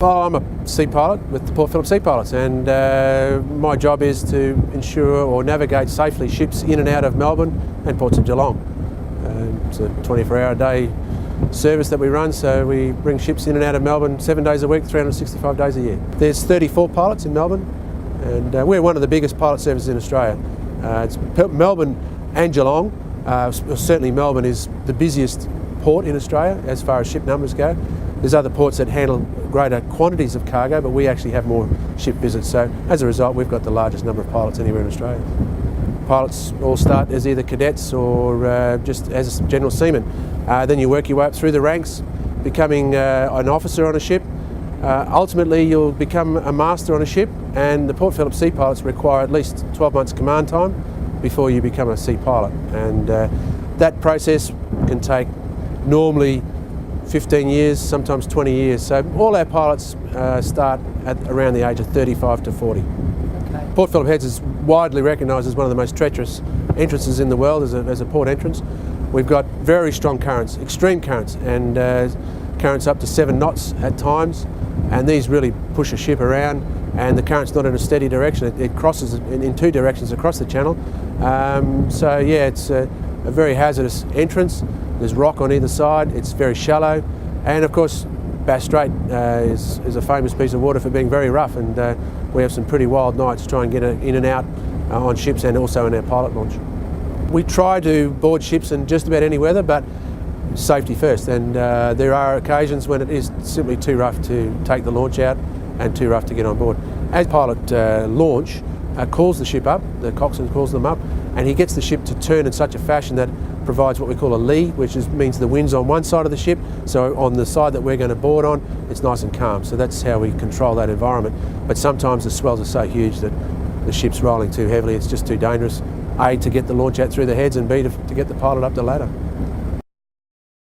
Well, I'm a sea pilot with the Port Phillip Sea Pilots, and my job is to ensure or navigate safely ships in and out of Melbourne and ports of Geelong. It's a 24-hour-a-day service that we run, so we bring ships in and out of Melbourne 7 days a week, 365 days a year. There's 34 pilots in Melbourne, and we're one of the biggest pilot services in Australia. It's Melbourne and Geelong. Certainly Melbourne is the busiest port in Australia as far as ship numbers go. There's other ports that handle greater quantities of cargo, but we actually have more ship visits. So as a result, we've got the largest number of pilots anywhere in Australia. Pilots all start as either cadets or just as general seamen. Then you work your way up through the ranks, becoming an officer on a ship. Ultimately, you'll become a master on a ship, and the Port Phillip Sea Pilots require at least 12 months command time before you become a sea pilot. And that process can take normally 15 years, sometimes 20 years. So all our pilots start at around the age of 35 to 40. Okay. Port Phillip Heads is widely recognised as one of the most treacherous entrances in the world as a port entrance. We've got very strong currents, extreme currents, and currents up to 7 knots at times, and these really push a ship around, and the current's not in a steady direction. It crosses in 2 directions across the channel. So yeah, it's a very hazardous entrance. There's rock on either side, it's very shallow, and of course Bass Strait is a famous piece of water for being very rough, and we have some pretty wild nights to try and get in and out on ships and also in our pilot launch. We try to board ships in just about any weather, but safety first, and there are occasions when it is simply too rough to take the launch out and too rough to get on board. As pilot launch calls the ship up, the coxswain calls them up, and he gets the ship to turn in such a fashion that provides what we call a lee, which means the wind's on one side of the ship, so on the side that we're going to board on, it's nice and calm. So that's how we control that environment. But sometimes the swells are so huge that the ship's rolling too heavily, it's just too dangerous, A, to get the launch out through the heads, and B, to get the pilot up the ladder.